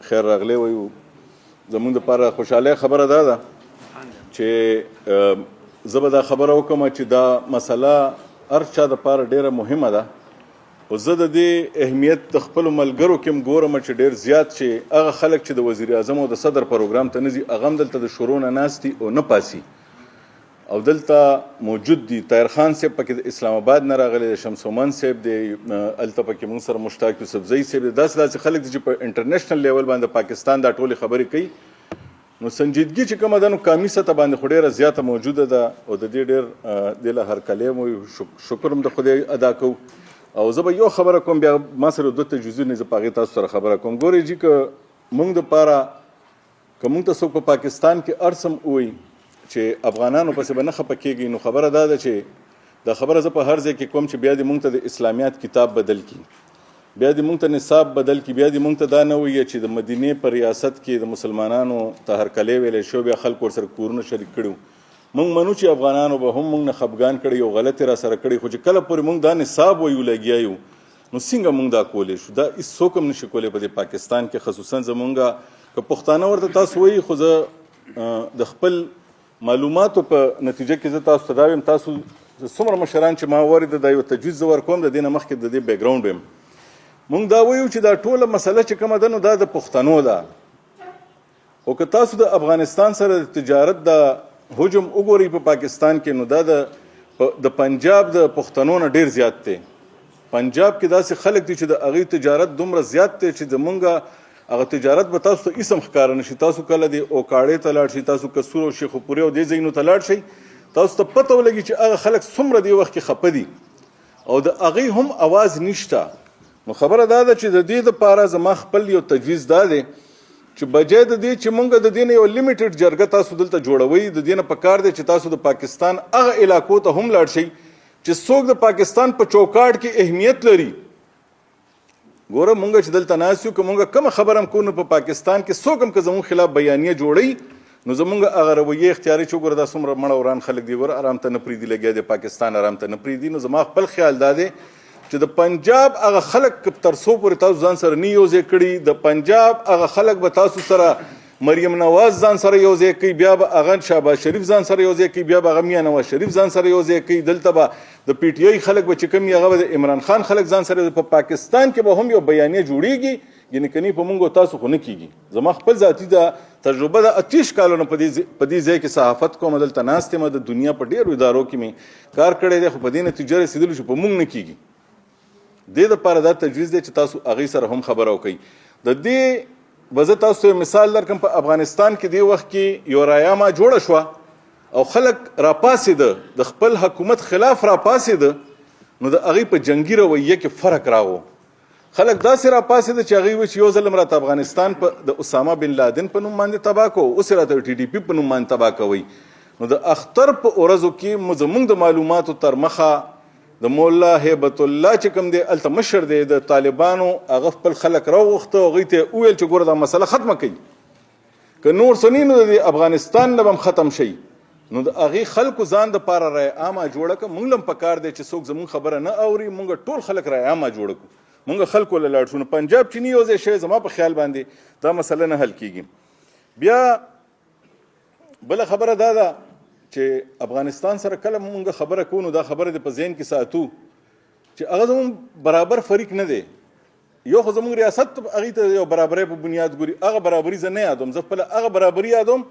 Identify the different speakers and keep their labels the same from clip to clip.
Speaker 1: خیر راغلی وایو. زمونږ دپاره خوشحالۍ خبره دا ده چې زه به دا خبره وکړم چې دا مسله هر چا دپاره ډېره مهمه ده، خو زه د دې اهمیت د خپلو ملګرو کې هم ګورم چې ډېر زیات چې هغه خلک چې د وزیر اعظم او د صدر پروګرام ته نه ځي هغه هم دلته د شروع نه ناست دي او نه پاسي او دلته موجود دي. طاهر خان صاحب پکې د اسلام آباد نه راغلی دی، شمس عمان صاحب دی، هلته پکې موږ سره مشتاق یوسفزۍ صاحب دی. داسې خلک دي چې په انټرنیشنل لیول باندې پاکستان دا ټولې خبرې کوي. نو سنجیدګي چې کومه ده نو قامي سطح باندې خو ډېره زیاته موجوده ده او د دې ډېر دې له هرکلی مو شکر هم د خدای ادا کوو. او زه به یو خبره کوم، بیا ما سره دوه تجویزونه زه په هغې تاسو سره خبره کوم. ګورئ جي که موږ دپاره که موږ ته څوک په پاکستان کې ارڅ هم ووایي چې افغانانو پسې به نه خفه کېږي، نو خبره دا ده چې دا خبره زه په هر ځای کې کوم چې بیا دې موږ ته د اسلامیات کتاب بدل کړي، بیا دې موږ ته نصاب بدل کړي، بیا دې موږ ته دا نه وایي چې د مدینې په ریاست کې د مسلمانانو ته هرکلی ویلی شو، بیا خلکو ورسره کورونه شریک کړي. موږ منو چې افغانانو به هم موږ نه خفګان کړی او غلطې را سره کړي، خو چې کله پورې موږ دا نصاب وایو لګیا یو نو څنګه موږ دا کولی شو؟ دا هېڅوک هم نشي کولی په دې پاکستان کې، خصوصا زمونږ که پښتانه ورته تاسو وایي. خو زه د خپل معلوماتو په نتیجه کې زه تاسو ته دا ویم، تاسو څومره مشران چې ما اورېده دا یو تجویز زه ورکوم، د دې نه مخکې د دې بیکګراونډ ویم. موږ دا وایو چې دا ټوله مسله چې کومه ده نو دا د پښتنو ده، او که تاسو د افغانستان سره د تجارت د حجم وګورئ په پاکستان کې نو دا د پنجاب د پښتنو نه ډېر زیات دی. پنجاب کې داسې خلک دي چې د هغوی تجارت دومره زیات دی چې زمونږ هغه تجارت به تاسو ته اسم ښکاره نشي. تاسو کله د اوکاړې ته لاړ شئ، تاسو کسور او شیخ پورې او دې ځایونو ته لاړ شئ، تاسو ته پته ولګي چې هغه خلک څومره دې وخت کې خفه دي او د هغوی هم اواز نشته. نو خبره دا ده چې د دې دپاره زما خپل یو تجویز دا دی چې بجای د دې چې موږ د دې نه یو لیمیټډ جرګه تاسو دلته جوړوئ، د دې نه پکار دی چې تاسو د پاکستان هغه علاقو ته هم لاړ شئ چې څوک د پاکستان په چوکاټ کې اهمیت لري. ګوره مونږ چې دلته ناست یو که مونږ کومه خبره هم کوو نو په پاکستان کې څوک هم که زموږ خلاف بیانیه جوړوي نو زمونږ هغه رویې اختیاري چې وګوره دا څومره مړه وران خلک دي، ګوره ارام ته نه پرېږدي، لګیا دی پاکستان ارام ته نه پرېږدي. نو زما خپل خیال دا دی چې د پنجاب هغه خلک تر څو پورې تاسو ځان سره نه یو ځای کړي، د پنجاب هغه خلک به تاسو سره مریم نواز ځان سره یو ځای کوي، بیا به هغه شهباز شریف ځان سره یو ځای کوي، بیا به هغه میاں نواز شریف ځان سره یو ځای کوي، دلته به د پی ټی آی خلک به چې کوم هغه به د عمران خان خلک ځان سره. په پاکستان کې به هم یو بیانیه جوړیږي، یعنې کني په موږ تاسو خو نه کیږي. زما خپل ذاتي دا تجربه ده، 28 کالونه په دې ځای کې صحافت کوم، دلته ناست یم، د دنیا په ډېرو ادارو کې مې کار کړی دی، خو په دې نتیجه رسېدلو چې په موږ نه کیږي. دې دپاره دا تجویز دی چې تاسو هغوی سره هم خبره وکړئ. د دې به زه تاسو ته مثال درکړم، په افغانستان کې دې وخت کې یو رایامه جوړه شوه او خلک راپاڅېده، د خپل حکومت خلاف راپاڅېده، نو د هغوی په جنګي رویه کې فرق راغو. خلک داسې راپاڅېده چې هغوی وایي چې یو ځل راته افغانستان په د اسامه بن لادن په نوم باندې تباه کوو، اوس یې راته ټي ډي پي په نوم باندې تباه کوئ. نو د اختر په ورځو کې زموږ د معلوماتو تر مخه د مولا هیبت الله چې کوم دی هلته مشر دی د طالبانو، هغه خپل خلک راوغوښته، هغوی ته یې وویل چې ګوره دا مسله ختمه کوي، که نور څه نه نو د افغانستان نه به هم ختم شي. نو د هغې خلکو ځان دپاره رایه عامه جوړه کړه. موږ له هم پکار دی چې څوک زموږ خبره نه اوري، موږ ټول خلک رایه عامه جوړه کړو، موږ خلکو له لاړ شو. نو پنجاب چې نه یو ځای شوی، زما په خیال باندې دا مسله نه حل کېږي. بیا بله خبره دا ده چې افغانستان سره کله مونږ خبره کوو نو دا خبره د په ذهن کې ساتو چې هغه زموږ برابر فریق نه دی. یو خو زموږ ریاست هغوی ته یو برابرۍ په بنیاد ګوري، هغه برابري زه نه یادوم، زه خپله هغه برابري یادوم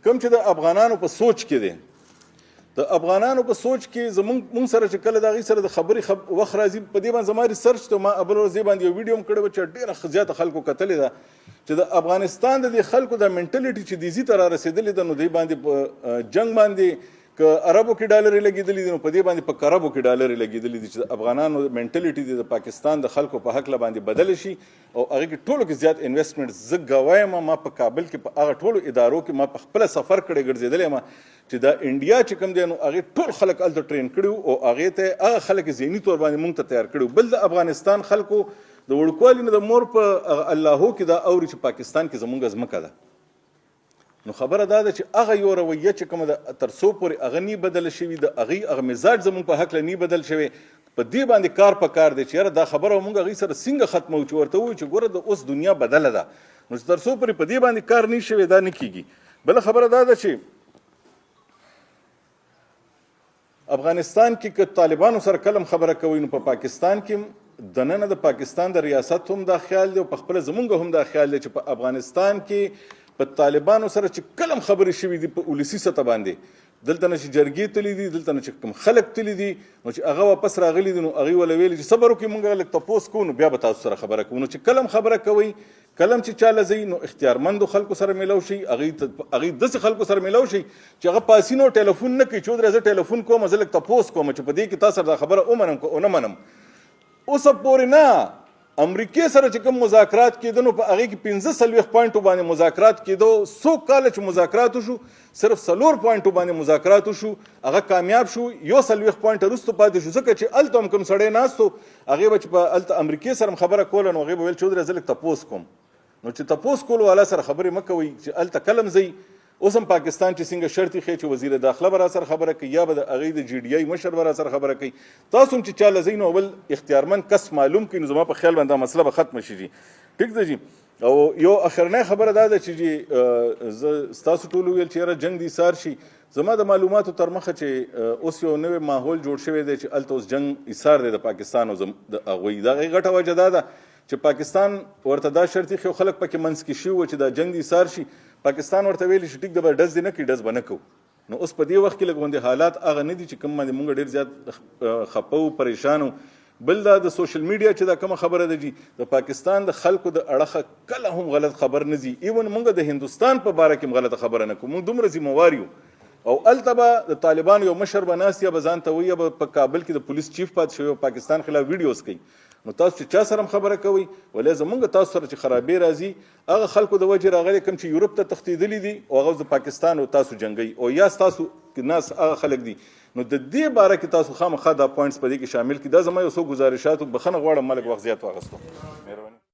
Speaker 1: کوم چې د افغانانو په سوچ کې دی. د افغانانو په سوچ کې زموږ سره چې کله د هغوی سره د خبرې وخت راځي، په دې باندې زما ریسرچ ته ما اول ورځ دې باندې یو ویډیو هم کړی و چې ډېره زیاته خلکو کتلې ده چې د افغانستان د دې خلکو د منټلیټي چې دیزي ته را رسېدلې ده، نو دوی باندې په جنګ باندې که عربو کې ډالرې لګېدلې دي نو په دې باندې په کربو کې ډالرې لګېدلې دي چې د افغانانو منټلیټي د پاکستان د خلکو په هکله باندې بدله شي او هغې کې ټولو کې زیات انویسټمنټ. زه ګواه یم، ما په کابل کې په هغه ټولو ادارو کې ما په خپله سفر کړی ګرځېدلی یم چې دا انډیا چې کوم دی نو هغې ټول خلک هلته ټرین کړي وو او هغې ته هغه خلک ذهني طور باندې موږ ته تیار کړي وو. بل د افغانستان خلکو د وړوکوالي نه د مور په اللهو کې دا اوري چې پاکستان کې زموږ ځمکه ده. نو خبره دا ده چې هغه یو رویه چې کومه ده تر څو پورې هغه نی بدله شوي، د هغې هغه مزاج زموږ په هکله نی بدل شوی، په دې باندې کار پکار دی چې یاره دا خبره مونږ هغوی سره څنګه ختمو چې ورته ووایو چې ګوره د اوس دنیا بدله ده، نو چې تر څو پورې په دې باندې کار نه شوی دا نه کیږي. بله خبره دا ده چې افغانستان کې که طالبانو سره کلم خبره کوي نو په پاکستان کې دننه د پاکستان د ریاست هم دا خیال دی او په خپله زمونږ هم دا خیال دی چې په افغانستان کې په طالبانو سره چې کلم خبرې شوي دي په ولسي سطح باندې دلته نه چې جرګې تللی دي دلته نه چې کوم خلک تللی دي نو چې هغه واپس راغلي دي نو هغوی وله ویلي چې صبر وکړئ موږ لږ تپوس کوو نو بیا به تاسو سره خبره کوو. نو چې کلم خبره کوئ کلم چې چاله ځئ نو اختیارمندو خلکو سره میلاو شي هغوی داسې خلکو سره میلاو شي چې هغه پاسینو ټلیفون نه کوي چې ودرې زه ټلیفون کوم زه لږ تپوس کوم چې په دې کې تا سره دا خبره ومنم که ونه منم. اوسه پورې نه امریکې سره چې کوم مذاکرات کېده نو په هغې کې 45 پوینټو باندې مذاکرات کېده. څو کاله چې مذاکرات وشو صرف 4 پوینټو باندې مذاکرات وشو هغه کامیاب شو. 40 پوینټه وروسته پاتې شو ځکه چې هلته هم کوم سړی ناست و هغې به چې په هلته امریکې سره هم خبره کوله نو هغې به ویل چې ودرې زه لږ تپوس کوم. نو چې تپوس کولو والا سره خبرې مه کوئ چې هلته کلم ځئ. اوس هم پاکستان چې څنګه شرط یې ښیي چې وزیر داخله به را سره خبره کوي یا به د هغې د جی ډي آی مشر به را سره خبره کوي. تاسو هم چې چاله ځئ نو اول اختیارمند کس معلوم کړئ نو زما په خیال باندې دا مسله به ختمه شي. ټیک ده جي. او یو اخرنۍ خبره دا ده چې جي زه ستاسو ټولو ویل چې یاره جنګ دې ایثار شي. زما د معلوماتو تر مخه چې اوس یو نوی ماحول جوړ شوی دی چې هلته اوس جنګ ایثار دی د پاکستان او د هغوی. د هغې غټه وجه دا ده چې پاکستان ورته دا شرط یې خلک پکې منځ کې شوي وو چې دا جنګ دې ایثار شي. پاکستان ورته ویلي چې ټیک ده به ډز دې نه کړي ډز به نه کوو. نو اوس په دې وخت کې لږ غوندې حالات هغه نه دي چې کوم باندې مونږ ډېر زیات خفه وو پریشان وو. بل دا د سوشل میډیا چې دا کومه خبره ده جي د پاکستان د خلکو د اړخه کله هم غلط خبر نه ځي. ایون مونږ د هندوستان په باره کې هم غلطه خبره نه کوو. مونږ دومره ذموار یو او هلته به د طالبانو یو مشر به ناست یا به ځان ته وایي یا به په کابل کې د پولیس چیف پاتې شوی او پاکستان خلاف ویډیوز کوي. نو تاسو چې چا سره هم خبره کوئ ولې زمونږ تاسو سره چې خرابې راځي هغه خلکو د وجې راغلي کوم چې یورپ ته تښتېدلي دي او هغه د پاکستان او تاسو جنګوي او یا ستاسو ناس هغه خلک دي. نو د دې باره کې تاسو خامخا دا پوینټس په دې کې شامل کړي. دا زما یو څو ګزارشات بخښنه غواړم ما لږ وخت زیات واخیستو. مهرباني.